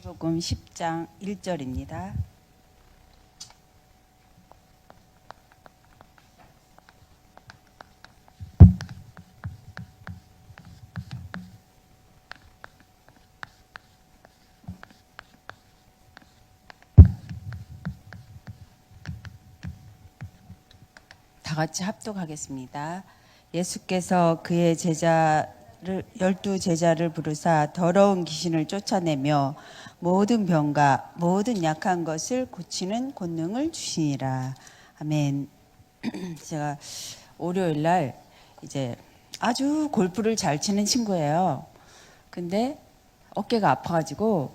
마태복음 10장 1절입니다. 다 같이 합독하겠습니다. 예수께서 그의 열두 제자를 부르사 더러운 귀신을 쫓아내며 모든 병과 모든 약한 것을 고치는 권능을 주시니라. 아멘. 제가 월요일 날 이제 아주 골프를 잘 치는 친구예요. 근데 어깨가 아파가지고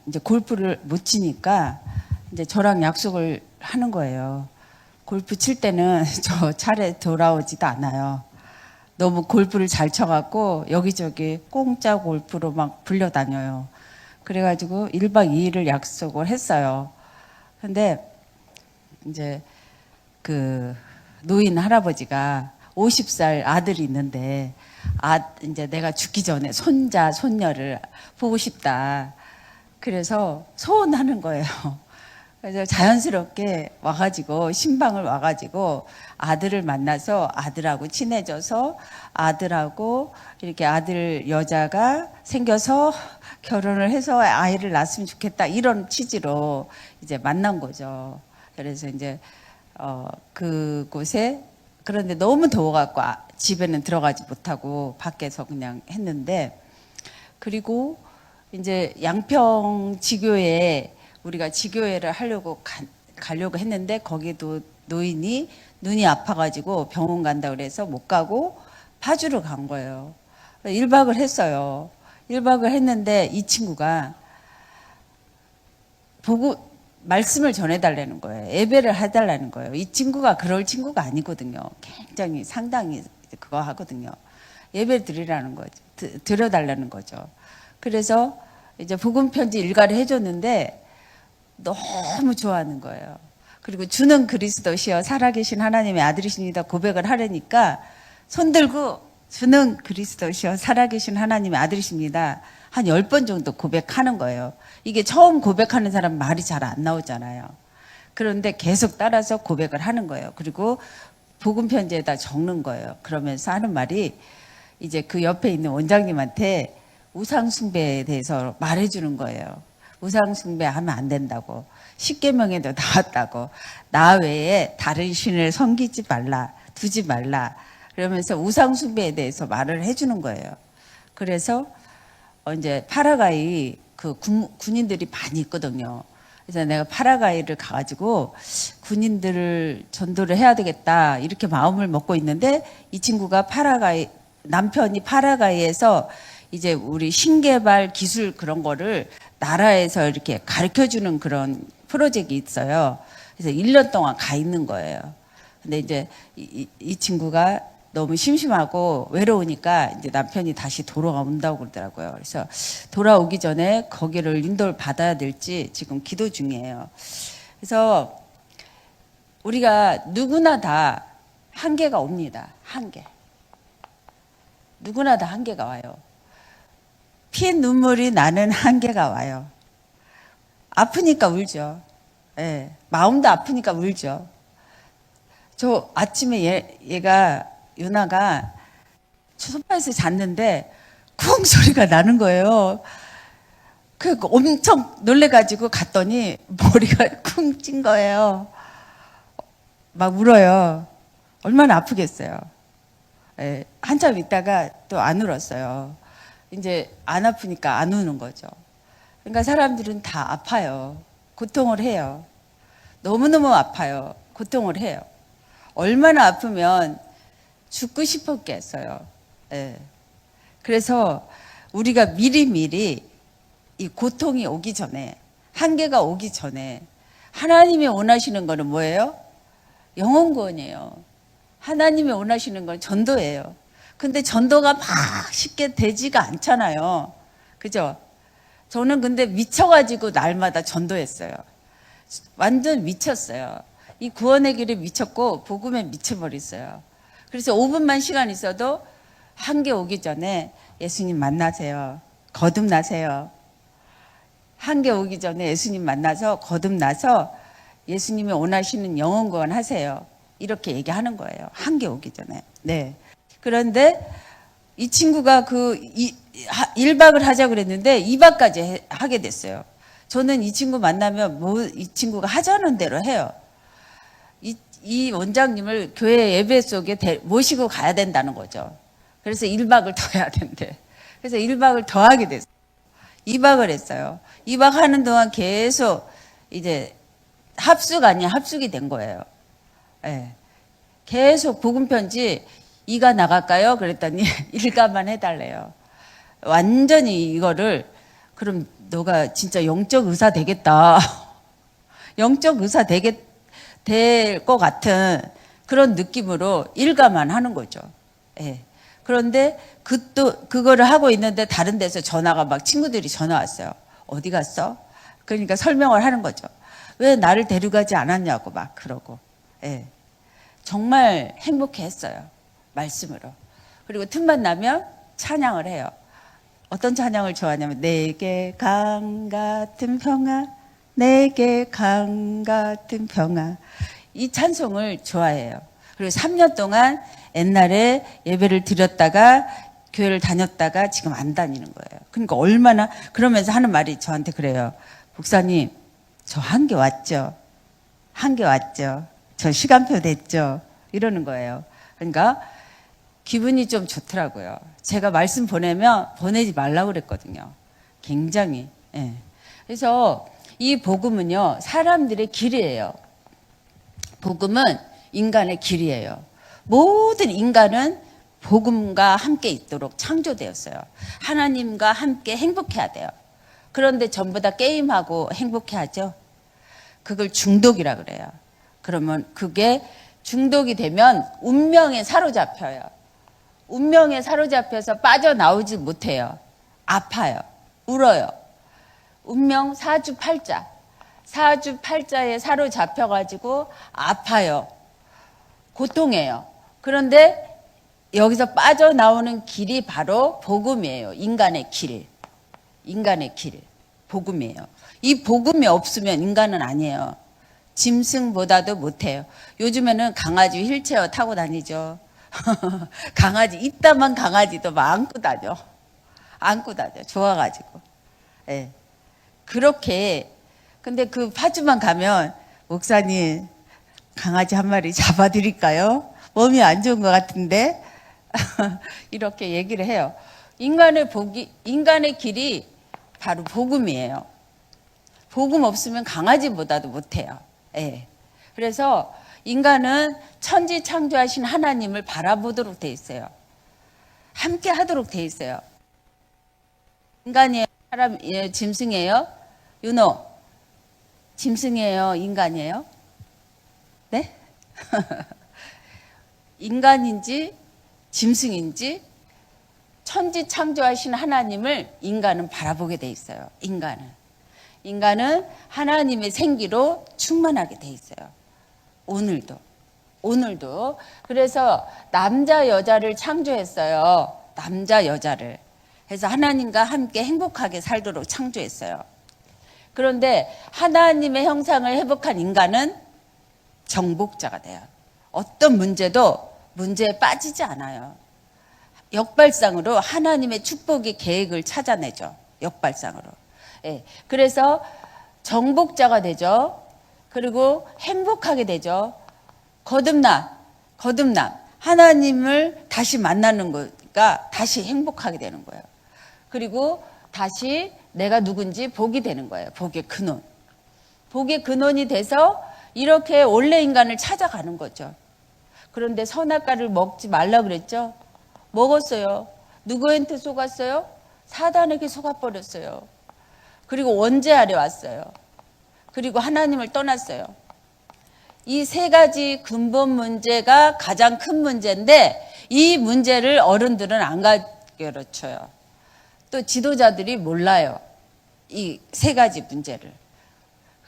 이제 골프를 못 치니까 이제 저랑 약속을 하는 거예요. 골프 칠 때는 저 차례 돌아오지도 않아요. 너무 골프를 잘 쳐갖고 여기저기 공짜 골프로 막 불려다녀요. 그래가지고 1박 2일을 약속을 했어요. 근데 이제 그 노인 할아버지가 50살 아들이 있는데 이제 내가 죽기 전에 손자, 손녀를 보고 싶다. 그래서 소원하는 거예요. 그래서 자연스럽게 와가지고 신방을 와가지고 아들을 만나서 아들하고 친해져서 아들하고 이렇게 아들 여자가 생겨서 결혼을 해서 아이를 낳았으면 좋겠다 이런 취지로 이제 만난 거죠. 그래서 이제 그곳에 그런데 너무 더워갖고 집에는 들어가지 못하고 밖에서 그냥 했는데 그리고 이제 양평 지교에 우리가 지교회를 가려고 했는데 거기도 노인이 눈이 아파가지고 병원 간다 그래서 못 가고 파주로 간 거예요. 1박을 했어요. 1박을 했는데 이 친구가 보고 말씀을 전해달라는 거예요. 예배를 해달라는 거예요. 이 친구가 그럴 친구가 아니거든요. 굉장히 상당히 그거 하거든요. 예배 드리라는 거죠. 드려달라는 거죠. 그래서 이제 복음 편지 일가를 해줬는데 너무 좋아하는 거예요. 그리고 주는 그리스도시여 살아계신 하나님의 아들이십니다 고백을 하려니까 손들고 주는 그리스도시여 살아계신 하나님의 아들이십니다 한 10번 정도 고백하는 거예요. 이게 처음 고백하는 사람 말이 잘 안 나오잖아요. 그런데 계속 따라서 고백을 하는 거예요. 그리고 복음 편지에다 적는 거예요. 그러면서 하는 말이 이제 그 옆에 있는 원장님한테 우상 숭배에 대해서 말해주는 거예요. 우상 숭배하면 안 된다고. 십계명에도 나왔다고. 나 외에 다른 신을 섬기지 말라. 두지 말라. 그러면서 우상 숭배에 대해서 말을 해주는 거예요. 그래서 이제 파라과이 그 군인들이 많이 있거든요. 그래서 내가 파라과이를 가가지고 군인들을 전도를 해야 되겠다 이렇게 마음을 먹고 있는데 이 친구가 남편이 파라과이에서 이제 우리 신개발 기술 그런 거를 나라에서 이렇게 가르쳐 주는 그런 프로젝트가 있어요. 그래서 1년 동안 가 있는 거예요. 근데 이제 이 친구가 너무 심심하고 외로우니까 이제 남편이 다시 돌아온다고 그러더라고요. 그래서 돌아오기 전에 거기를 인도를 받아야 될지 지금 기도 중이에요. 그래서 우리가 누구나 다 한계가 옵니다. 한계. 누구나 다 한계가 와요. 피 눈물이 나는 한계가 와요. 아프니까 울죠. 예, 마음도 아프니까 울죠. 저 아침에 유나가 소파에서 잤는데 쿵 소리가 나는 거예요. 그 엄청 놀래가지고 갔더니 머리가 쿵 찐 거예요. 막 울어요. 얼마나 아프겠어요. 예, 한참 있다가 또 안 울었어요. 이제 안 아프니까 안 우는 거죠. 그러니까 사람들은 다 아파요. 고통을 해요. 너무너무 아파요. 고통을 해요. 얼마나 아프면 죽고 싶었겠어요. 예. 그래서 우리가 미리미리 이 고통이 오기 전에, 한계가 오기 전에 하나님이 원하시는 거는 뭐예요? 영혼 구원이에요. 하나님이 원하시는 건 전도예요. 근데 전도가 막 쉽게 되지가 않잖아요. 그죠? 저는 근데 미쳐가지고 날마다 전도했어요. 완전 미쳤어요. 이 구원의 길에 미쳤고 복음에 미쳐버렸어요. 그래서 5분만 시간 있어도 한계 오기 전에 예수님 만나세요. 거듭나세요. 한계 오기 전에 예수님 만나서 거듭나서 예수님이 원하시는 영혼 구원하세요. 이렇게 얘기하는 거예요. 한계 오기 전에. 네. 그런데 이 친구가 1박을 하자 그랬는데 2박까지 하게 됐어요. 저는 이 친구 만나면 이 친구가 하자는 대로 해요. 이 원장님을 교회 예배 속에 모시고 가야 된다는 거죠. 그래서 1박을 더 해야 된대. 그래서 1박을 더 하게 됐어요. 2박을 했어요. 2박 하는 동안 계속 이제 합숙 아니야 합숙이 된 거예요. 네. 계속 복음 편지 2가 나갈까요? 그랬더니 1가만 해달래요. 완전히 이거를 그럼 너가 진짜 영적 의사 되겠다. 영적 의사 될 것 같은 그런 느낌으로 1가만 하는 거죠. 예. 그런데 그거를 하고 있는데 다른 데서 전화가 막 친구들이 전화 왔어요. 어디 갔어? 그러니까 설명을 하는 거죠. 왜 나를 데려가지 않았냐고 막 그러고. 예. 정말 행복해 했어요. 말씀으로. 그리고 틈만 나면 찬양을 해요. 어떤 찬양을 좋아하냐면 내게 강 같은 평화, 내게 강 같은 평화. 이 찬송을 좋아해요. 그리고 3년 동안 옛날에 예배를 드렸다가 교회를 다녔다가 지금 안 다니는 거예요. 그러니까 얼마나 그러면서 하는 말이 저한테 그래요. 목사님, 저 한계 왔죠? 한계 왔죠? 저 시간표 됐죠? 이러는 거예요. 그러니까 기분이 좀 좋더라고요. 제가 말씀 보내면 보내지 말라고 그랬거든요. 굉장히. 예. 그래서 이 복음은요, 사람들의 길이에요. 복음은 인간의 길이에요. 모든 인간은 복음과 함께 있도록 창조되었어요. 하나님과 함께 행복해야 돼요. 그런데 전부 다 게임하고 행복해하죠. 그걸 중독이라 그래요. 그러면 그게 중독이 되면 운명에 사로잡혀요. 운명에 사로잡혀서 빠져나오지 못해요. 아파요. 울어요. 운명 사주팔자. 사주팔자에 사로잡혀가지고 아파요. 고통해요. 그런데 여기서 빠져나오는 길이 바로 복음이에요. 인간의 길. 인간의 길. 복음이에요. 이 복음이 없으면 인간은 아니에요. 짐승보다도 못해요. 요즘에는 강아지 휠체어 타고 다니죠. 강아지, 이따만 강아지도 막 안고 다녀. 안고 다녀. 좋아가지고. 예. 그렇게, 근데 그 파주만 가면, 목사님, 강아지 한 마리 잡아드릴까요? 몸이 안 좋은 것 같은데? 이렇게 얘기를 해요. 인간의 길이 바로 복음이에요. 복음 없으면 강아지보다도 못해요. 예. 그래서 인간은 천지 창조하신 하나님을 바라보도록 돼 있어요. 함께 하도록 돼 있어요. 인간이에요? 짐승이에요? 윤호, 짐승이에요? 인간이에요? 네? 인간인지 짐승인지 천지 창조하신 하나님을 인간은 바라보게 돼 있어요. 인간은 하나님의 생기로 충만하게 돼 있어요. 오늘도. 그래서 남자 여자를 창조했어요. 남자 여자를. 그래서 하나님과 함께 행복하게 살도록 창조했어요. 그런데 하나님의 형상을 회복한 인간은 정복자가 돼요. 어떤 문제에 빠지지 않아요. 역발상으로 하나님의 축복의 계획을 찾아내죠. 역발상으로. 예. 그래서 정복자가 되죠. 그리고 행복하게 되죠. 거듭남. 하나님을 다시 만나는 거니까 다시 행복하게 되는 거예요. 그리고 다시 내가 누군지 복이 되는 거예요. 복의 근원. 복의 근원이 돼서 이렇게 원래 인간을 찾아가는 거죠. 그런데 선악과를 먹지 말라 그랬죠? 먹었어요. 누구한테 속았어요? 사단에게 속아버렸어요. 그리고 원죄 아래 왔어요. 그리고 하나님을 떠났어요. 이 세 가지 근본 문제가 가장 큰 문제인데 이 문제를 어른들은 안 가르쳐요. 또 지도자들이 몰라요. 이 세 가지 문제를.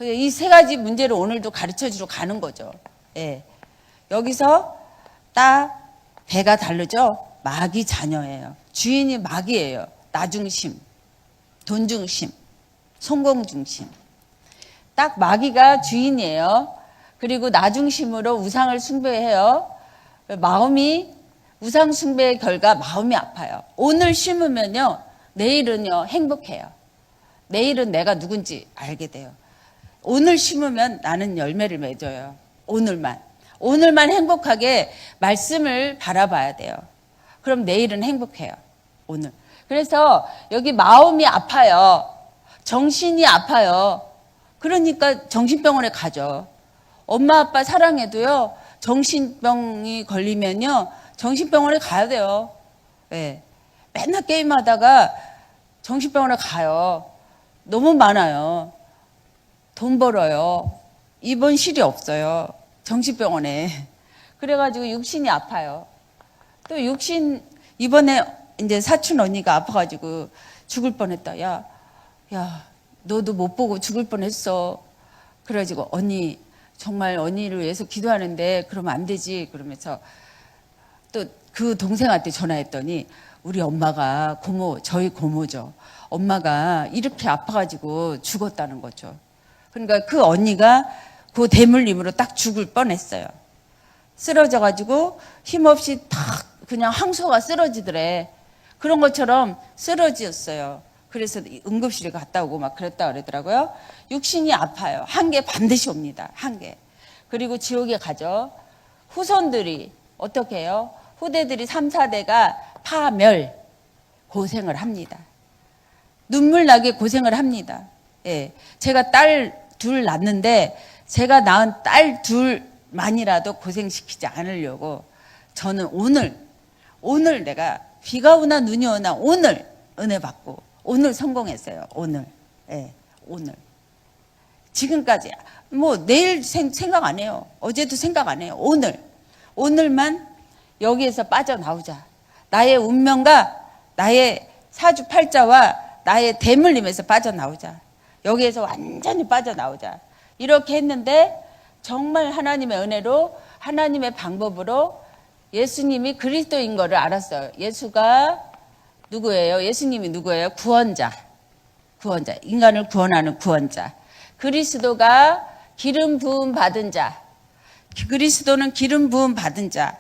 이 세 가지 문제를 오늘도 가르쳐주러 가는 거죠. 예. 여기서 딱 배가 다르죠? 마귀 자녀예요. 주인이 마귀예요. 나중심, 돈중심. 성공 중심. 딱 마귀가 주인이에요. 그리고 나 중심으로 우상을 숭배해요. 마음이 우상 숭배의 결과 마음이 아파요. 오늘 심으면요, 내일은요 행복해요. 내일은 내가 누군지 알게 돼요. 오늘 심으면 나는 열매를 맺어요. 오늘만 행복하게 말씀을 바라봐야 돼요. 그럼 내일은 행복해요. 오늘. 그래서 여기 마음이 아파요. 정신이 아파요. 그러니까 정신병원에 가죠. 엄마 아빠 사랑해도요, 정신병이 걸리면요, 정신병원에 가야 돼요. 네. 맨날 게임하다가 정신병원에 가요. 너무 많아요. 돈 벌어요. 입원실이 없어요. 정신병원에. 그래가지고 육신이 아파요. 또 육신, 이번에 이제 사촌 언니가 아파가지고 죽을 뻔했다. 야, 너도 못 보고 죽을 뻔했어. 그래가지고 언니, 정말 언니를 위해서 기도하는데 그러면 안 되지. 그러면서 또 그 동생한테 전화했더니 우리 엄마가 저희 고모죠. 엄마가 이렇게 아파가지고 죽었다는 거죠. 그러니까 그 언니가 그 대물림으로 딱 죽을 뻔했어요. 쓰러져가지고 힘없이 탁 그냥 황소가 쓰러지더래. 그런 것처럼 쓰러졌어요. 그래서 응급실에 갔다 오고 막 그랬다 그러더라고요. 육신이 아파요. 한계 반드시 옵니다. 한계. 그리고 지옥에 가죠. 후손들이 어떻게 해요? 후대들이 3, 4대가 파멸 고생을 합니다. 눈물 나게 고생을 합니다. 예. 제가 딸 둘 낳는데 제가 낳은 딸 둘만이라도 고생시키지 않으려고 저는 오늘 내가 비가 오나 눈이 오나 오늘 은혜 받고 오늘 성공했어요. 오늘. 예. 오늘. 지금까지 뭐 내일 생각 안 해요. 어제도 생각 안 해요. 오늘만 여기에서 빠져나오자. 나의 운명과 나의 사주팔자와 나의 대물림에서 빠져나오자. 여기에서 완전히 빠져나오자. 이렇게 했는데 정말 하나님의 은혜로 하나님의 방법으로 예수님이 그리스도인 거를 알았어요. 예수가 누구예요? 예수님이 누구예요? 구원자. 인간을 구원하는 구원자. 그리스도가 기름 부음 받은 자. 그리스도는 기름 부음 받은 자.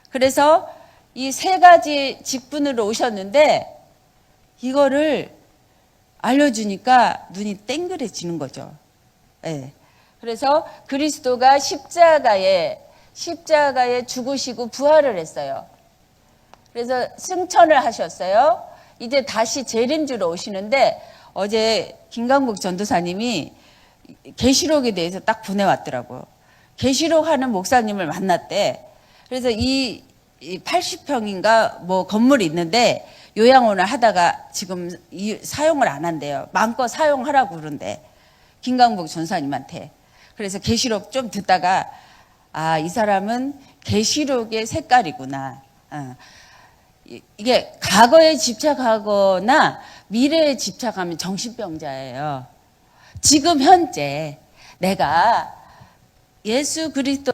그래서 이 세 가지 직분으로 오셨는데 이거를 알려주니까 눈이 땡그레지는 거죠. 네. 그래서 그리스도가 십자가에 죽으시고 부활을 했어요. 그래서 승천을 하셨어요. 이제 다시 재림주로 오시는데 어제 김강국 전도사님이 계시록에 대해서 딱 보내왔더라고요. 계시록 하는 목사님을 만났대. 그래서 이 80평인가 뭐 건물이 있는데 요양원을 하다가 지금 사용을 안 한대요. 마음껏 사용하라고 그러는데 김강복 전사님한테. 그래서 계시록 좀 듣다가 이 사람은 계시록의 색깔이구나. 이게 과거에 집착하거나 미래에 집착하면 정신병자예요. 지금 현재 내가 예수 그리스도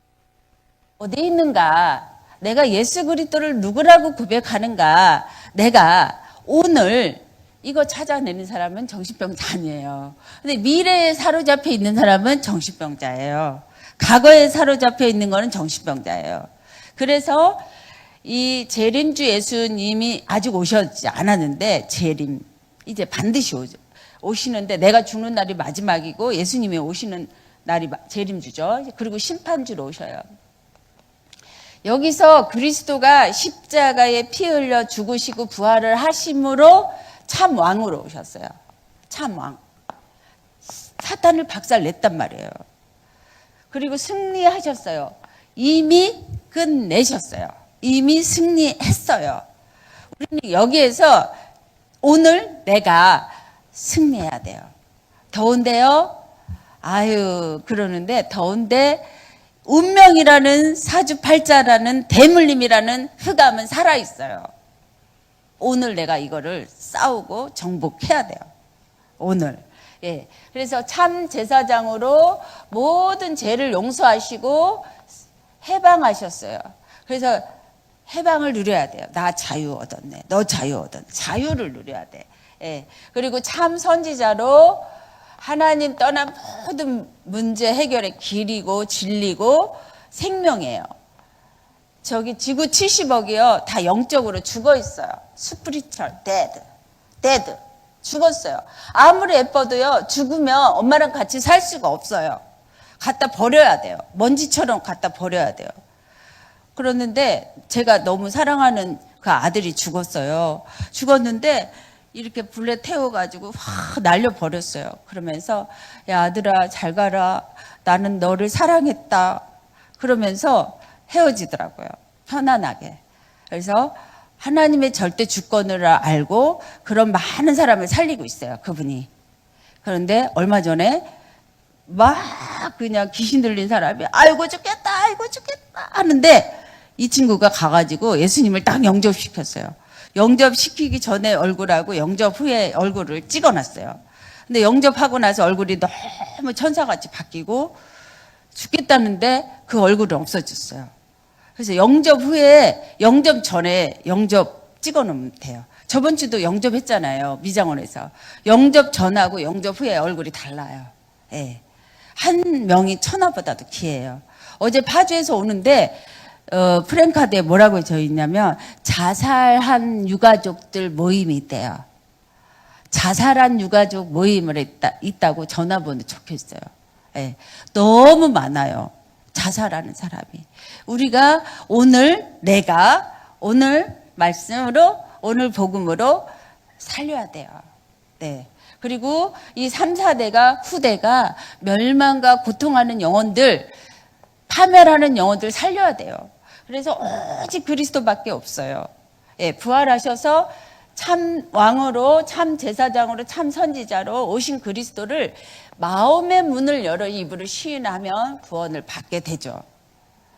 어디 있는가? 내가 예수 그리스도를 누구라고 고백하는가? 내가 오늘 이거 찾아내는 사람은 정신병자 아니에요. 근데 미래에 사로잡혀 있는 사람은 정신병자예요. 과거에 사로잡혀 있는 거는 정신병자예요. 그래서 이 재림주 예수님이 아직 오셨지 않았는데 재림 이제 반드시 오시는데 내가 죽는 날이 마지막이고 예수님이 오시는 날이 재림주죠. 그리고 심판주로 오셔요. 여기서 그리스도가 십자가에 피 흘려 죽으시고 부활을 하심으로 참 왕으로 오셨어요. 참 왕. 사탄을 박살냈단 말이에요. 그리고 승리하셨어요. 이미 끝내셨어요. 이미 승리했어요. 우리는 여기에서 오늘 내가 승리해야 돼요. 더운데요? 그러는데 더운데 운명이라는 사주팔자라는 대물림이라는 흑암은 살아있어요. 오늘 내가 이거를 싸우고 정복해야 돼요. 오늘. 예. 그래서 참 제사장으로 모든 죄를 용서하시고 해방하셨어요. 그래서 해방을 누려야 돼요. 나 자유 얻었네. 너 자유 얻었네. 자유를 누려야 돼. 예. 그리고 참 선지자로 하나님 떠난 모든 문제 해결의 길이고 진리고 생명이에요. 저기 지구 70억이요. 다 영적으로 죽어 있어요. 스피리추얼 데드. 죽었어요. 아무리 예뻐도요. 죽으면 엄마랑 같이 살 수가 없어요. 갖다 버려야 돼요. 먼지처럼 갖다 버려야 돼요. 그러는데 제가 너무 사랑하는 그 아들이 죽었어요. 죽었는데 이렇게 불에 태워가지고 확 날려버렸어요. 그러면서 야 아들아 잘 가라. 나는 너를 사랑했다. 그러면서 헤어지더라고요. 편안하게. 그래서 하나님의 절대 주권을 알고 그런 많은 사람을 살리고 있어요. 그분이. 그런데 얼마 전에 막 그냥 귀신 들린 사람이 아이고 죽겠다 하는데 이 친구가 가가지고 예수님을 딱 영접시켰어요. 영접시키기 전에 얼굴하고 영접 후에 얼굴을 찍어놨어요. 근데 영접하고 나서 얼굴이 너무 천사같이 바뀌고 죽겠다는데 그 얼굴은 없어졌어요. 그래서 영접 후에 영접 전에 영접 찍어놓으면 돼요. 저번 주도 영접했잖아요. 미장원에서. 영접 전하고 영접 후에 얼굴이 달라요. 예. 한 명이 천하보다도 귀해요. 어제 파주에서 오는데 프랭카드에 뭐라고 적어있냐면 자살한 유가족들 모임이 있대요. 자살한 유가족 모임을 있다고 전화번호 적혀있어요. 예. 너무 많아요. 자살하는 사람이. 우리가 내가 오늘 말씀으로 오늘 복음으로 살려야 돼요. 네. 그리고 이 3, 4대가 후대가 멸망과 고통하는 영혼들, 파멸하는 영혼들 살려야 돼요. 그래서 오직 그리스도밖에 없어요. 예, 부활하셔서 참 왕으로, 참 제사장으로, 참 선지자로 오신 그리스도를 마음의 문을 열어 이불을 시인하면 구원을 받게 되죠.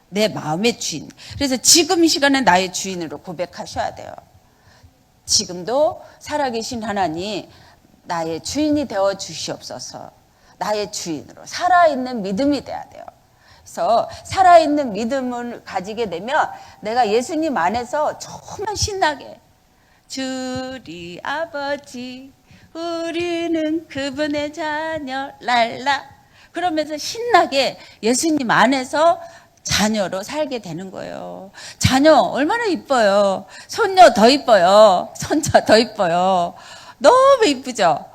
내 마음의 주인. 그래서 지금 이 시간에 나의 주인으로 고백하셔야 돼요. 지금도 살아계신 하나님 나의 주인이 되어 주시옵소서. 나의 주인으로 살아있는 믿음이 돼야 돼요. 그래서 살아있는 믿음을 가지게 되면 내가 예수님 안에서 정말 신나게 주리 아버지 우리는 그분의 자녀 랄라 그러면서 신나게 예수님 안에서 자녀로 살게 되는 거예요. 자녀 얼마나 이뻐요. 손녀 더 이뻐요. 손자 더 이뻐요. 너무 이쁘죠.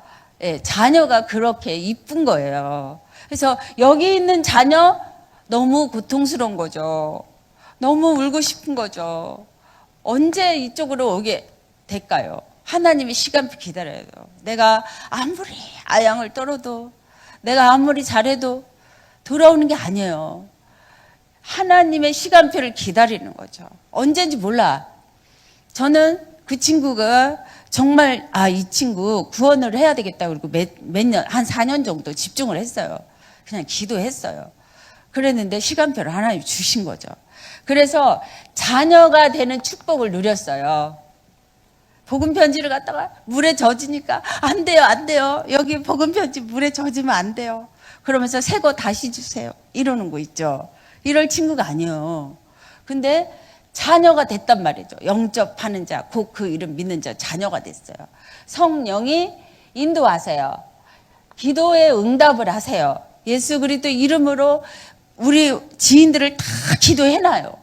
예, 자녀가 그렇게 이쁜 거예요. 그래서 여기 있는 자녀 너무 고통스러운 거죠. 너무 울고 싶은 거죠. 언제 이쪽으로 오게 될까요? 하나님이 시간표 기다려야 돼요. 내가 아무리 아양을 떨어도 내가 아무리 잘해도 돌아오는 게 아니에요. 하나님의 시간표를 기다리는 거죠. 언제인지 몰라. 저는 그 친구가 정말 이 친구 구원을 해야 되겠다 그리고 몇 년, 한 4년 정도 집중을 했어요. 그냥 기도했어요. 그랬는데 시간표를 하나님 주신 거죠. 그래서 자녀가 되는 축복을 누렸어요. 복음 편지를 갖다가 물에 젖으니까 안 돼요. 여기 복음 편지 물에 젖으면 안 돼요. 그러면서 새 거 다시 주세요. 이러는 거 있죠. 이럴 친구가 아니에요. 근데 자녀가 됐단 말이죠. 영접하는 자, 곧 그 이름 믿는 자, 자녀가 됐어요. 성령이 인도하세요. 기도에 응답을 하세요. 예수 그리스도 이름으로 우리 지인들을 다 기도해놔요.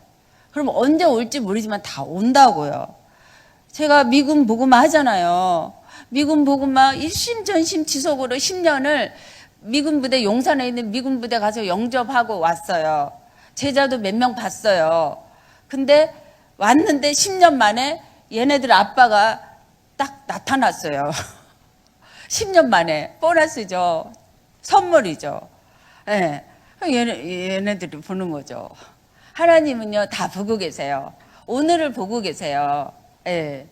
그럼 언제 올지 모르지만 다 온다고요. 제가 미군 복음화 하잖아요. 미군 복음화 일심전심 지속으로 10년을 미군 부대 용산에 있는 미군 부대 가서 영접하고 왔어요. 제자도 몇 명 봤어요. 근데 왔는데 10년 만에 얘네들 아빠가 딱 나타났어요. 10년 만에 보너스죠. 선물이죠. 예. 얘네들이 보는 거죠. 하나님은요 다 보고 계세요. 오늘을 보고 계세요. 예.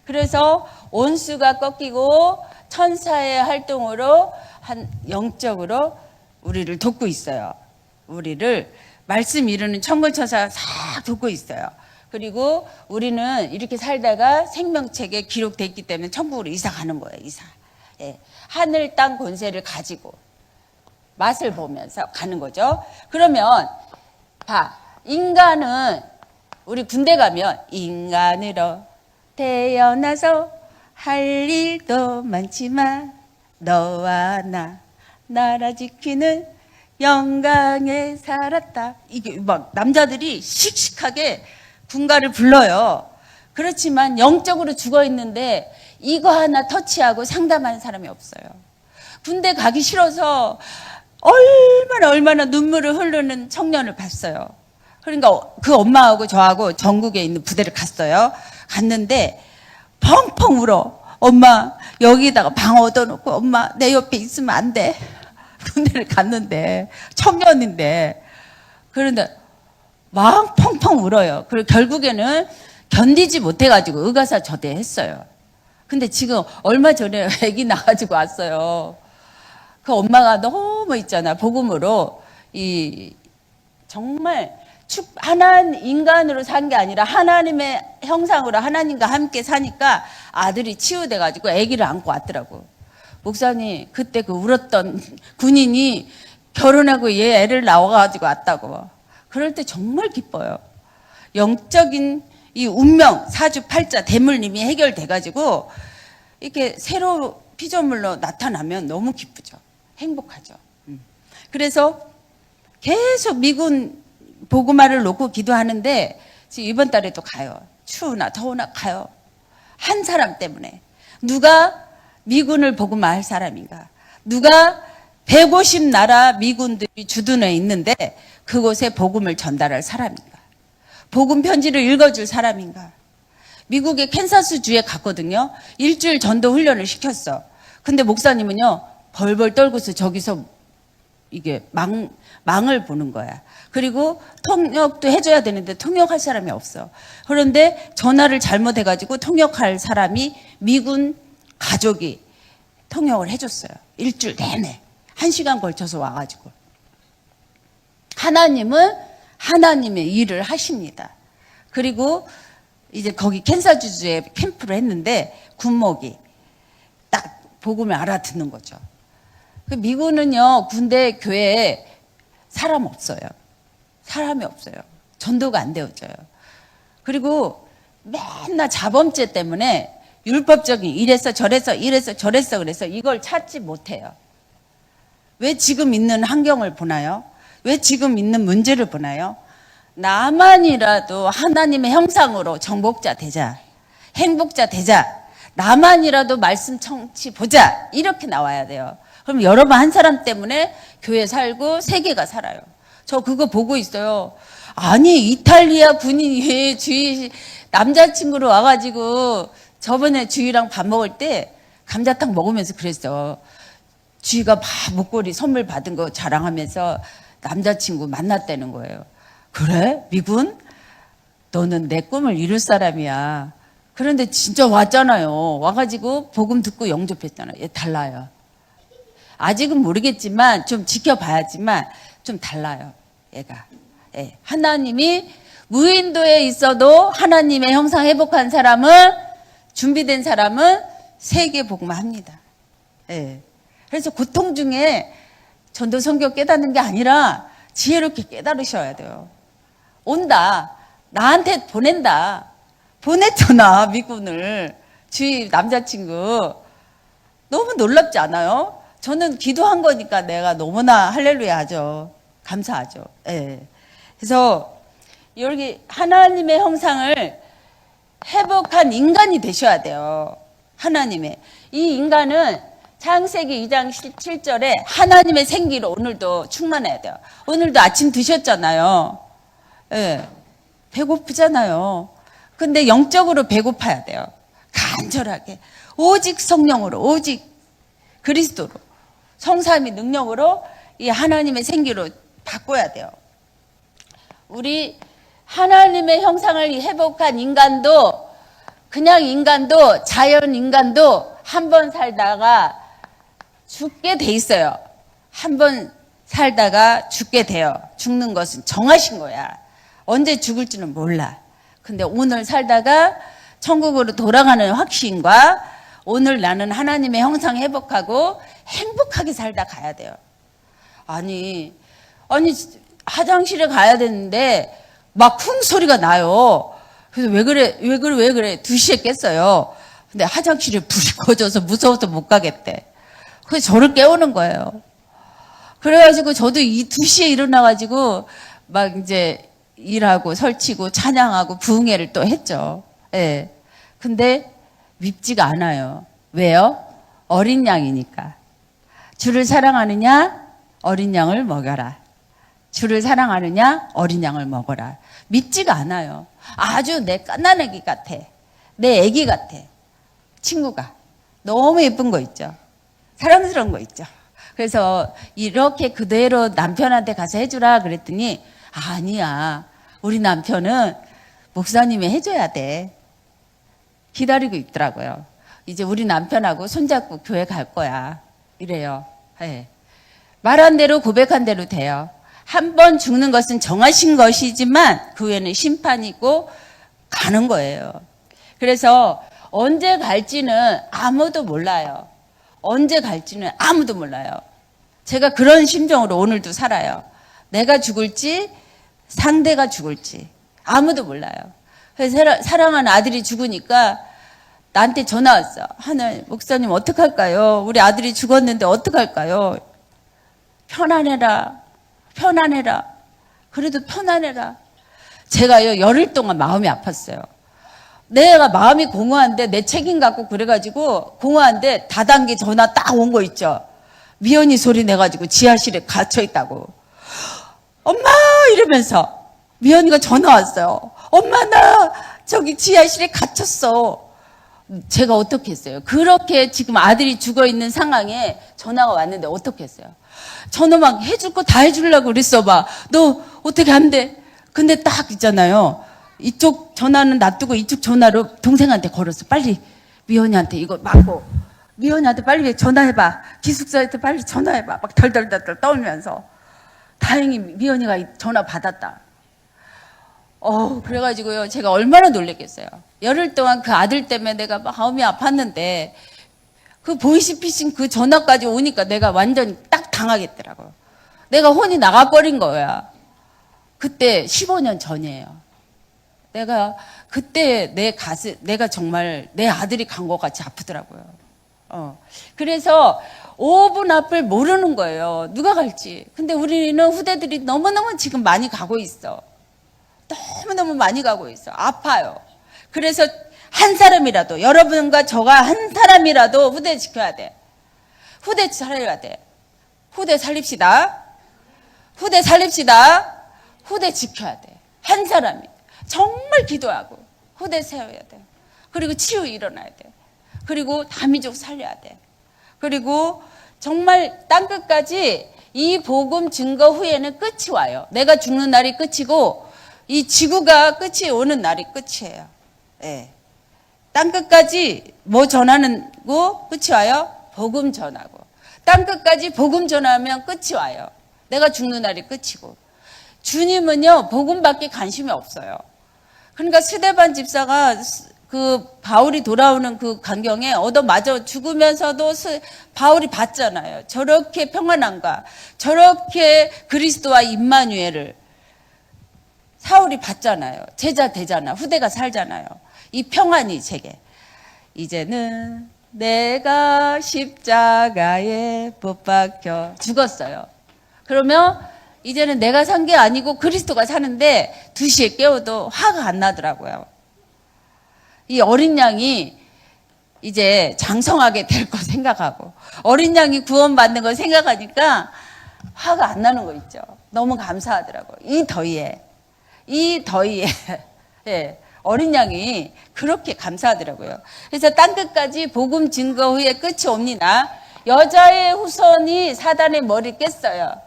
그래서 온수가 꺾이고 천사의 활동으로 영적으로 우리를 돕고 있어요. 우리를 말씀 이루는 천군천사가 싹 돕고 있어요. 그리고 우리는 이렇게 살다가 생명책에 기록돼 있기 때문에 천국으로 이사 가는 거예요. 이사. 예. 하늘 땅 권세를 가지고 맛을 보면서 가는 거죠. 그러면 인간은 우리 군대 가면 인간으로 태어나서 할 일도 많지만 너와 나 나라 지키는 영광에 살았다. 이게 막 남자들이 씩씩하게 군가를 불러요. 그렇지만 영적으로 죽어 있는데 이거 하나 터치하고 상담하는 사람이 없어요. 군대 가기 싫어서 얼마나 눈물을 흐르는 청년을 봤어요. 그러니까 그 엄마하고 저하고 전국에 있는 부대를 갔어요. 갔는데 펑펑 울어. 엄마 여기다가 방 얻어놓고 엄마 내 옆에 있으면 안 돼. 군대를 갔는데 청년인데 그런데 막 펑펑 울어요. 그리고 결국에는 견디지 못해가지고 의가사 저대했어요. 근데 지금 얼마 전에 애기 나가지고 왔어요. 그 엄마가 너무 있잖아. 복음으로 정말 인간으로 산 게 아니라 하나님의 형상으로 하나님과 함께 사니까 아들이 치유돼가지고 아기를 안고 왔더라고. 목사님 그때 그 울었던 군인이 결혼하고 얘 애를 낳아가지고 왔다고. 그럴 때 정말 기뻐요. 영적인 이 운명 사주팔자 대물림이 해결돼가지고 이렇게 새로 피조물로 나타나면 너무 기쁘죠. 행복하죠. 그래서 계속 미군 보고마를 놓고 기도하는데 지금 이번 달에도 가요. 추우나 더우나 가요. 한 사람 때문에. 누가 미군을 보고마할 사람인가? 누가 150나라 미군들이 주둔해 있는데 그곳에 복음을 전달할 사람인가? 복음 편지를 읽어줄 사람인가? 미국의 캔사스 주에 갔거든요. 일주일 전도 훈련을 시켰어. 근데 목사님은요 벌벌 떨고서 저기서 이게 망을 보는 거야. 그리고 통역도 해줘야 되는데 통역할 사람이 없어. 그런데 전화를 잘못해가지고 통역할 사람이 미군 가족이 통역을 해줬어요. 일주일 내내 1시간 걸쳐서 와가지고. 하나님은 하나님의 일을 하십니다. 그리고 이제 거기 캔사스주에 캠프를 했는데 군목이 딱 복음을 알아듣는 거죠. 그 미군은요 군대 교회에 사람 없어요. 사람이 없어요. 전도가 안 되어져요. 그리고 맨날 자범죄 때문에 율법적인 이래서 저래서 그래서 이걸 찾지 못해요. 왜 지금 있는 환경을 보나요? 왜 지금 있는 문제를 보나요? 나만이라도 하나님의 형상으로 정복자 되자. 행복자 되자. 나만이라도 말씀 청취 보자. 이렇게 나와야 돼요. 그럼 여러분 한 사람 때문에 교회 살고 세계가 살아요. 저 그거 보고 있어요. 아니 이탈리아 군인이 주위 남자친구로 와가지고 저번에 주희랑 밥 먹을 때 감자탕 먹으면서 그랬어. 주희가 막 목걸이 선물 받은 거 자랑하면서 남자친구 만났다는 거예요. 그래? 미군? 너는 내 꿈을 이룰 사람이야. 그런데 진짜 왔잖아요. 와가지고 복음 듣고 영접했잖아요. 얘 달라요. 아직은 모르겠지만 좀 지켜봐야지만 좀 달라요. 얘가. 예. 하나님이 무인도에 있어도 하나님의 형상 회복한 사람은 준비된 사람은 세계 복음을 합니다. 예. 그래서 고통 중에 전도 성경 깨닫는 게 아니라 지혜롭게 깨달으셔야 돼요. 온다. 나한테 보낸다. 보냈잖아 미군을. 주위 남자친구. 너무 놀랍지 않아요? 저는 기도한 거니까 내가 너무나 할렐루야 하죠. 감사하죠. 예. 그래서 여기 하나님의 형상을 회복한 인간이 되셔야 돼요. 하나님의. 이 인간은 창세기 2장 7절에 하나님의 생기로 오늘도 충만해야 돼요. 오늘도 아침 드셨잖아요. 예. 배고프잖아요. 근데 영적으로 배고파야 돼요. 간절하게. 오직 성령으로, 오직 그리스도로, 성삼위 능력으로 이 하나님의 생기로 바꿔야 돼요. 우리 하나님의 형상을 회복한 인간도 그냥 인간도 자연 인간도 한 번 살다가 죽게 돼 있어요. 한 번 살다가 죽게 돼요. 죽는 것은 정하신 거야. 언제 죽을지는 몰라. 근데 오늘 살다가 천국으로 돌아가는 확신과 오늘 나는 하나님의 형상 회복하고 행복하게 살다 가야 돼요. 아니 화장실에 가야 되는데 막 쿵 소리가 나요. 그래서 왜 그래 2시에 깼어요. 근데 화장실에 불이 꺼져서 무서워서 못 가겠대. 그래서 저를 깨우는 거예요. 그래가지고 저도 이 2시에 일어나가지고 막 이제 일하고 설치고 찬양하고 부흥회를 또 했죠. 예. 근데 밉지가 않아요. 왜요? 어린 양이니까. 주를 사랑하느냐? 어린 양을 먹여라. 주를 사랑하느냐? 어린 양을 먹어라. 밉지가 않아요. 아주 내 갓난아기 같아. 내 애기 같아. 친구가. 너무 예쁜 거 있죠. 사랑스러운 거 있죠. 그래서 이렇게 그대로 남편한테 가서 해주라 그랬더니 아니야. 우리 남편은 목사님이 해줘야 돼. 기다리고 있더라고요. 이제 우리 남편하고 손잡고 교회 갈 거야. 이래요. 네. 말한 대로 고백한 대로 돼요. 한 번 죽는 것은 정하신 것이지만 그 후에는 심판이고 가는 거예요. 그래서 언제 갈지는 아무도 몰라요. 언제 갈지는 아무도 몰라요. 제가 그런 심정으로 오늘도 살아요. 내가 죽을지 상대가 죽을지 아무도 몰라요. 그래서 사랑하는 아들이 죽으니까 나한테 전화 왔어. 하늘 목사님 어떡할까요? 우리 아들이 죽었는데 어떡할까요? 편안해라. 편안해라. 그래도 편안해라. 제가요 열흘 동안 마음이 아팠어요. 내가 마음이 공허한데 내 책임 갖고 그래가지고 공허한데 다단계 전화 딱 온 거 있죠. 미연이 소리 내가지고 지하실에 갇혀있다고. 엄마 이러면서 미연이가 전화 왔어요. 엄마 나 저기 지하실에 갇혔어. 제가 어떻게 했어요? 그렇게 지금 아들이 죽어있는 상황에 전화가 왔는데 어떻게 했어요? 전화 막 해줄 거 다 해주려고 그랬어. 봐. 너 어떻게 안 돼? 근데 딱 있잖아요. 이쪽 전화는 놔두고 이쪽 전화로 동생한테 걸었어. 빨리 미연이한테 이거 맞고 미연이한테 빨리 전화해봐. 기숙사한테 빨리 전화해봐. 막 덜덜덜덜 떠오면서 다행히 미연이가 전화 받았다. 그래가지고요 제가 얼마나 놀랬겠어요. 열흘 동안 그 아들 때문에 내가 마음이 아팠는데 그 보이스피싱 그 전화까지 오니까 내가 완전히 딱 당하겠더라고요. 내가 혼이 나가버린 거야. 그때 15년 전이에요. 내가 그때 내가 정말 내 아들이 간 것 같이 아프더라고요. 그래서 5분 앞을 모르는 거예요. 누가 갈지. 근데 우리는 후대들이 너무너무 지금 많이 가고 있어. 너무너무 많이 가고 있어. 아파요. 그래서 한 사람이라도 여러분과 저가 한 사람이라도 후대 지켜야 돼. 후대 살려야 돼. 후대 살립시다. 후대 살립시다. 후대 지켜야 돼. 한 사람이. 정말 기도하고 후대 세워야 돼. 그리고 치유 일어나야 돼. 그리고 다민족 살려야 돼. 그리고 정말 땅끝까지 이 복음 증거 후에는 끝이 와요. 내가 죽는 날이 끝이고 이 지구가 끝이 오는 날이 끝이에요. 네. 땅끝까지 뭐 전하는 거 끝이 와요? 복음 전하고. 땅끝까지 복음 전하면 끝이 와요. 내가 죽는 날이 끝이고. 주님은요 복음밖에 관심이 없어요. 그러니까 스데반 집사가 그 바울이 돌아오는 그 광경에 얻어맞아 죽으면서도 바울이 봤잖아요. 저렇게 평안함과 저렇게 그리스도와 임마누엘을 사울이 봤잖아요. 제자 되잖아. 후대가 살잖아요. 이 평안이 제게 이제는 내가 십자가에 못 박혀 죽었어요. 그러면 이제는 내가 산 게 아니고 그리스도가 사는데 2시에 깨워도 화가 안 나더라고요. 이 어린 양이 이제 장성하게 될 거 생각하고 어린 양이 구원받는 걸 생각하니까 화가 안 나는 거 있죠. 너무 감사하더라고요. 이 더위에 예, 어린 양이 그렇게 감사하더라고요. 그래서 땅끝까지 복음 증거 후에 끝이 옵니다. 여자의 후손이 사단의 머리를 깼어요.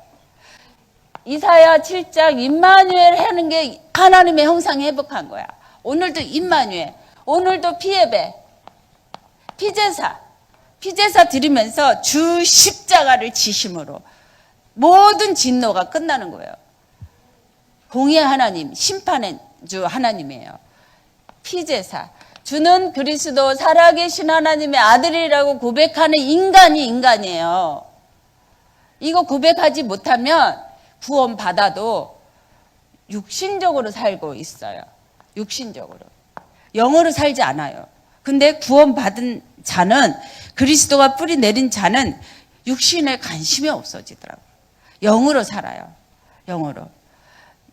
이사야 7장 임마누엘 하는 게 하나님의 형상이 회복한 거야. 오늘도 임마누엘, 오늘도 피예배, 피제사 드리면서 주 십자가를 지심으로 모든 진노가 끝나는 거예요. 공의 하나님, 심판의 주 하나님이에요. 피제사. 주는 그리스도 살아계신 하나님의 아들이라고 고백하는 인간이 인간이에요. 이거 고백하지 못하면 구원 받아도 육신적으로 살고 있어요. 육신적으로. 영으로 살지 않아요. 근데 구원 받은 자는 그리스도가 뿌리 내린 자는 육신에 관심이 없어지더라고요. 영으로 살아요. 영으로.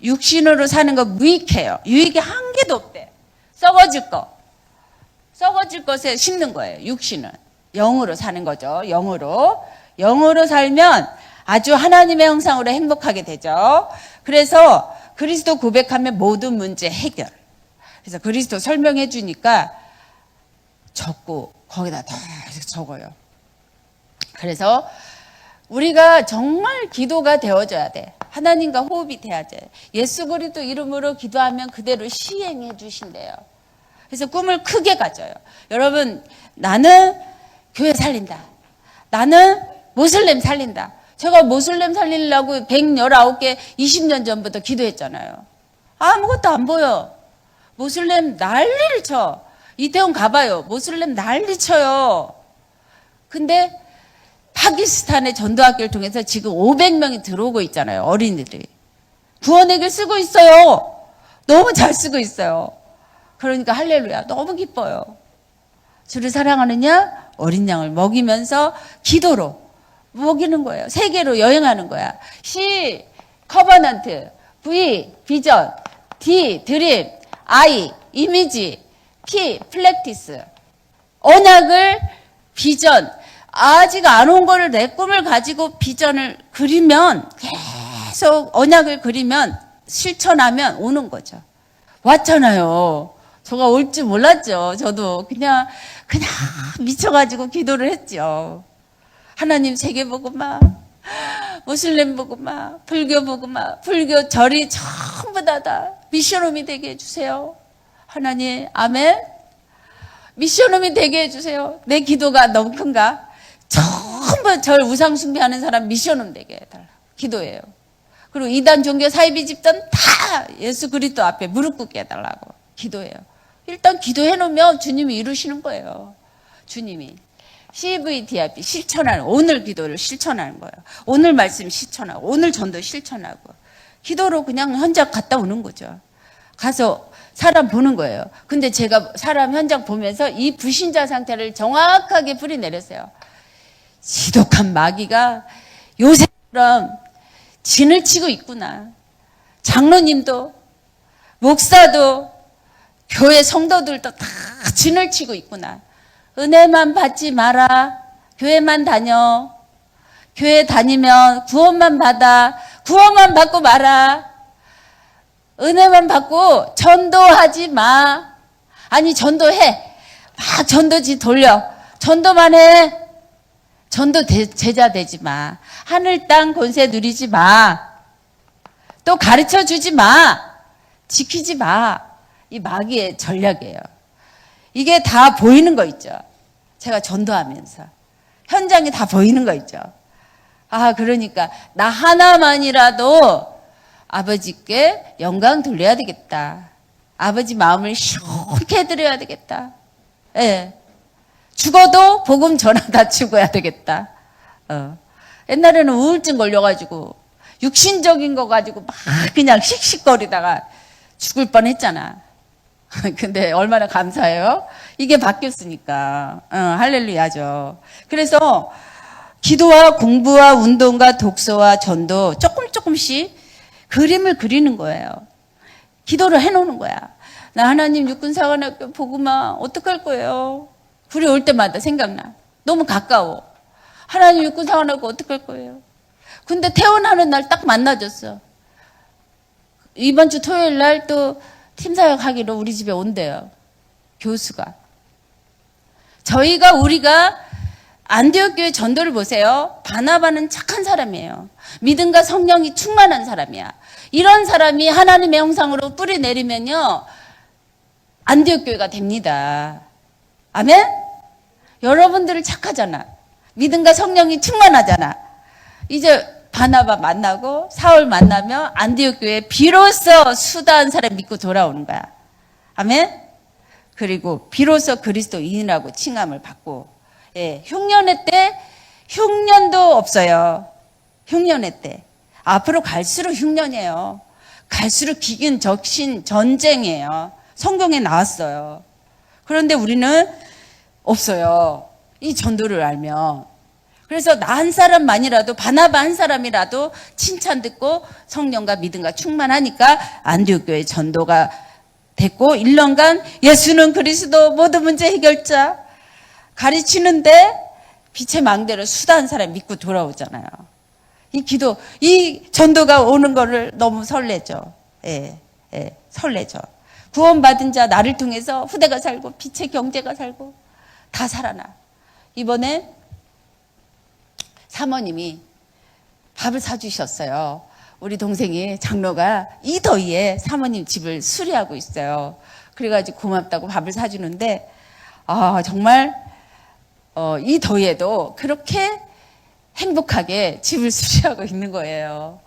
육신으로 사는 거 무익해요. 유익이 한 개도 없대. 썩어질 거. 썩어질 것에 심는 거예요. 육신은. 영으로 사는 거죠. 영으로. 영으로 살면 아주 하나님의 형상으로 행복하게 되죠. 그래서 그리스도 고백하면 모든 문제 해결. 그래서 그리스도 설명해 주니까 적고 거기다 다 적어요. 그래서 우리가 정말 기도가 되어져야 돼. 하나님과 호흡이 돼야 돼. 예수 그리스도 이름으로 기도하면 그대로 시행해 주신대요. 그래서 꿈을 크게 가져요. 여러분, 나는 교회 살린다. 나는 모슬렘 살린다. 제가 모슬렘 살리려고 119개 20년 전부터 기도했잖아요. 아무것도 안 보여. 모슬렘 난리를 쳐. 이태원 가봐요. 모슬렘 난리 쳐요. 근데 파키스탄의 전도학교를 통해서 지금 500명이 들어오고 있잖아요. 어린이들이. 구원의 길 쓰고 있어요. 너무 잘 쓰고 있어요. 그러니까 할렐루야. 너무 기뻐요. 주를 사랑하느냐? 어린 양을 먹이면서 기도로 먹이는 거예요. 세계로 여행하는 거야. C, 커버넌트, V, 비전, D, 드림, I, 이미지, P, 플렉티스. 언약을 비전, 아직 안 온 거를 내 꿈을 가지고 비전을 그리면 계속 언약을 그리면 실천하면 오는 거죠. 왔잖아요. 저가 올 줄 몰랐죠. 저도 그냥 미쳐가지고 기도를 했죠. 하나님 세계 복음화, 모슬렘 복음화, 불교 복음화, 불교 절이 전부 다 미션홈이 되게 해주세요. 하나님, 아멘. 미션홈이 되게 해주세요. 내 기도가 너무 큰가? 전부 절 우상 숭배하는 사람 미션홈 되게 해달라. 기도해요. 그리고 이단 종교 사이비 집단 다 예수 그리스도 앞에 무릎 꿇게 해달라고 기도해요. 일단 기도해 놓으면 주님이 이루시는 거예요. 주님이. CVDIP 실천하는, 오늘 기도를 실천하는 거예요. 오늘 말씀 실천하고, 오늘 전도 실천하고. 기도로 그냥 현장 갔다 오는 거죠. 가서 사람 보는 거예요. 근데 제가 사람 현장 보면서 이 불신자 상태를 정확하게 뿌리내렸어요. 지독한 마귀가 요새처럼 진을 치고 있구나. 장로님도, 목사도, 교회 성도들도 다 진을 치고 있구나. 은혜만 받지 마라. 교회만 다녀. 교회 다니면 구원만 받아. 구원만 받고 마라. 은혜만 받고 전도하지 마. 아니 전도해. 막 전도지 돌려. 전도만 해. 전도 제자 되지 마. 하늘 땅 권세 누리지 마. 또 가르쳐 주지 마. 지키지 마. 이 마귀의 전략이에요. 이게 다 보이는 거 있죠. 제가 전도하면서. 현장에 다 보이는 거 있죠. 아, 그러니까 나 하나만이라도 아버지께 영광 돌려야 되겠다. 아버지 마음을 시원케 해드려야 되겠다. 예. 죽어도 복음 전하다 죽어야 되겠다. 옛날에는 우울증 걸려가지고 육신적인 거 가지고 막 그냥 씩씩거리다가 죽을 뻔했잖아. 근데 얼마나 감사해요. 이게 바뀌었으니까. 할렐루야죠. 그래서 기도와 공부와 운동과 독서와 전도 조금씩 그림을 그리는 거예요. 기도를 해놓는 거야. 나 하나님 육군사관학교 복음화 어떡할 거예요? 불이 올 때마다 생각나. 너무 가까워. 하나님 육군사관학교 어떡할 거예요? 근데 퇴원하는 날 딱 만나줬어. 이번 주 토요일 날 또 팀사역 하기로 우리 집에 온대요. 교수가. 우리가 안디옥 교회 전도를 보세요. 바나바는 착한 사람이에요. 믿음과 성령이 충만한 사람이야. 이런 사람이 하나님의 형상으로 뿌리 내리면요. 안디옥 교회가 됩니다. 아멘? 여러분들은 착하잖아. 믿음과 성령이 충만하잖아. 이제 바나바 만나고 사울 만나면 안디옥 교회에 비로소 수다한 사람 믿고 돌아오는 거야. 아멘? 그리고 비로소 그리스도인이라고 칭함을 받고, 예, 흉년회 때 흉년도 없어요. 흉년회 때. 앞으로 갈수록 흉년이에요. 갈수록 기근, 적신, 전쟁이에요. 성경에 나왔어요. 그런데 우리는 없어요. 이 전도를 알면. 그래서 나 한 사람만이라도, 바나바 한 사람이라도 칭찬 듣고 성령과 믿음과 충만하니까 안디옥 교회 전도가 됐고, 1년간 예수는 그리스도 모든 문제 해결자 가르치는데 빛의 망대로 수다한 사람 믿고 돌아오잖아요. 이 전도가 오는 거를 너무 설레죠. 설레죠. 구원받은 자 나를 통해서 후대가 살고 빛의 경제가 살고 다 살아나. 이번에 사모님이 밥을 사주셨어요. 우리 동생이 장로가 이 더위에 사모님 집을 수리하고 있어요. 그래가지고 고맙다고 밥을 사주는데 정말 이 더위에도 그렇게 행복하게 집을 수리하고 있는 거예요.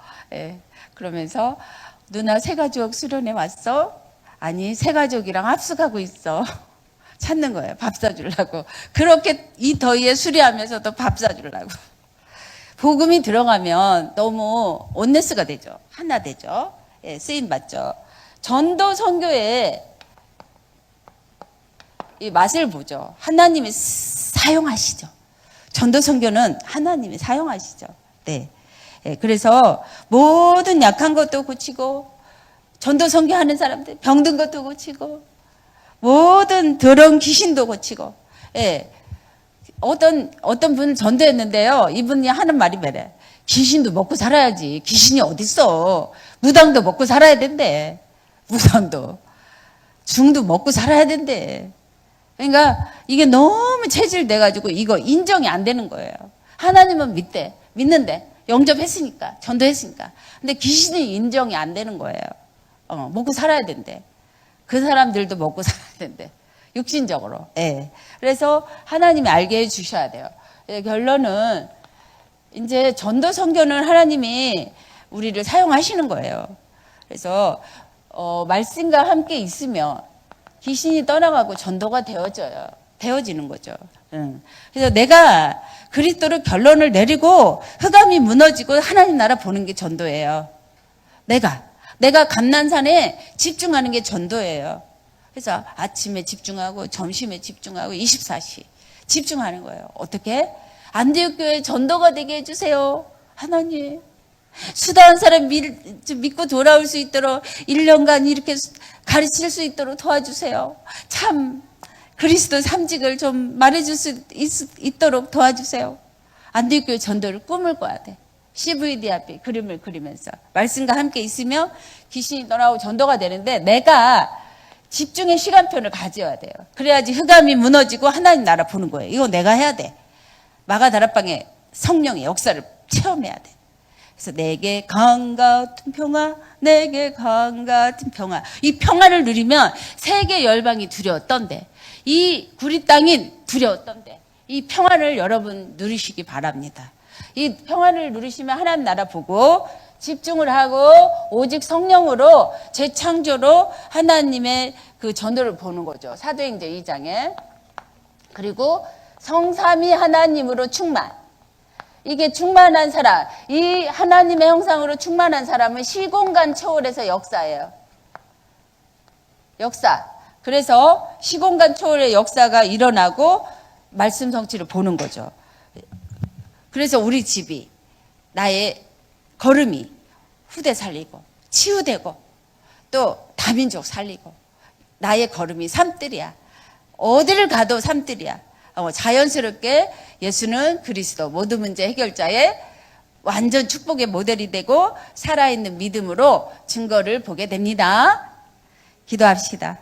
그러면서 누나 새가족 수련회 왔어? 아니 새가족이랑 합숙하고 있어. 찾는 거예요. 밥 사주려고. 그렇게 이 더위에 수리하면서도 밥 사주려고. 복음이 들어가면 너무 온네스가 되죠. 하나 되죠. 쓰임 받죠. 전도 선교의 이 맛을 보죠. 하나님이 사용하시죠. 전도 선교는 하나님이 사용하시죠. 네. 그래서 모든 약한 것도 고치고, 전도 선교하는 사람들 병든 것도 고치고, 모든 더러운 귀신도 고치고. 어떤 분 전도했는데요. 이분이 하는 말이 뭐래? 귀신도 먹고 살아야지. 귀신이 어딨어? 무당도 먹고 살아야 된대. 무당도. 중도 먹고 살아야 된대. 그러니까 이게 너무 체질돼가지고 이거 인정이 안 되는 거예요. 하나님은 믿는데 영접했으니까, 전도했으니까. 근데 귀신이 인정이 안 되는 거예요. 먹고 살아야 된대. 그 사람들도 먹고 살아야 된대. 육신적으로. 그래서 하나님이 알게 해주셔야 돼요. 결론은 이제 전도 선교는 하나님이 우리를 사용하시는 거예요. 그래서 말씀과 함께 있으면 귀신이 떠나가고 전도가 되어지는 거죠. 그래서 내가 그리스도로 결론을 내리고 흑암이 무너지고 하나님 나라 보는 게 전도예요. 내가 감난산에 집중하는 게 전도예요. 그래서 아침에 집중하고 점심에 집중하고 24시 집중하는 거예요. 어떻게? 안디옥 교회 전도가 되게 해주세요. 하나님. 수다한 사람 믿고 돌아올 수 있도록 1년간 이렇게 가르칠 수 있도록 도와주세요. 참 그리스도 삼직을 좀 말해줄 수 있도록 도와주세요. 안디옥 교회 전도를 꿈을 꿔야 돼. CVD 앞에 그림을 그리면서 말씀과 함께 있으면 귀신이 떠나고 전도가 되는데, 내가 집중의 시간표를 가져야 돼요. 그래야지 흑암이 무너지고 하나님 나라 보는 거예요. 이거 내가 해야 돼. 마가다락방에 성령의 역사를 체험해야 돼. 그래서 내게 강 같은 평화, 내게 강 같은 평화. 이 평화를 누리면 세계 열방이 두려웠던데, 이 구리 땅이 두려웠던데, 이 평화를 여러분 누리시기 바랍니다. 이 평화를 누리시면 하나님 나라 보고 집중을 하고 오직 성령으로 재창조로 하나님의 그 전도를 보는 거죠. 사도행전 2장에. 그리고 성삼위 하나님으로 충만. 이게 충만한 사람, 이 하나님의 형상으로 충만한 사람은 시공간 초월해서 역사예요. 역사. 그래서 시공간 초월의 역사가 일어나고 말씀 성취를 보는 거죠. 그래서 우리 집이, 나의 걸음이 후대 살리고 치유되고 또 다민족 살리고, 나의 걸음이 산뜰이야. 어디를 가도 산뜰이야. 자연스럽게 예수는 그리스도 모든 문제 해결자의 완전 축복의 모델이 되고 살아있는 믿음으로 증거를 보게 됩니다. 기도합시다.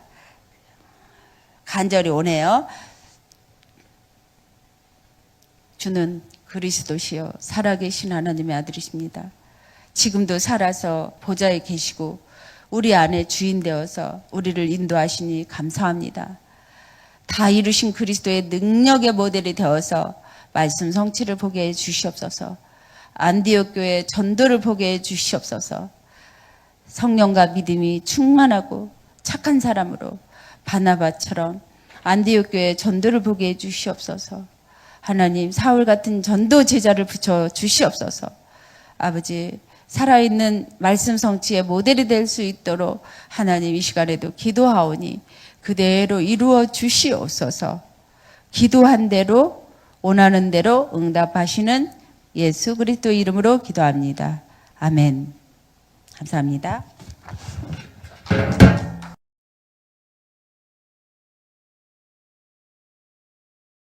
간절히 오네요. 주는 그리스도시요 살아계신 하나님의 아들이십니다. 지금도 살아서 보좌에 계시고 우리 안에 주인 되어서 우리를 인도하시니 감사합니다. 다 이루신 그리스도의 능력의 모델이 되어서 말씀 성취를 보게 해 주시옵소서. 안디옥 교회 전도를 보게 해 주시옵소서. 성령과 믿음이 충만하고 착한 사람으로 바나바처럼 안디옥 교회 전도를 보게 해 주시옵소서. 하나님, 사울 같은 전도 제자를 붙여 주시옵소서. 아버지, 살아있는 말씀 성취의 모델이 될 수 있도록 하나님 이 시간에도 기도하오니 그대로 이루어 주시옵소서. 기도한 대로 원하는 대로 응답하시는 예수 그리스도 이름으로 기도합니다. 아멘. 감사합니다.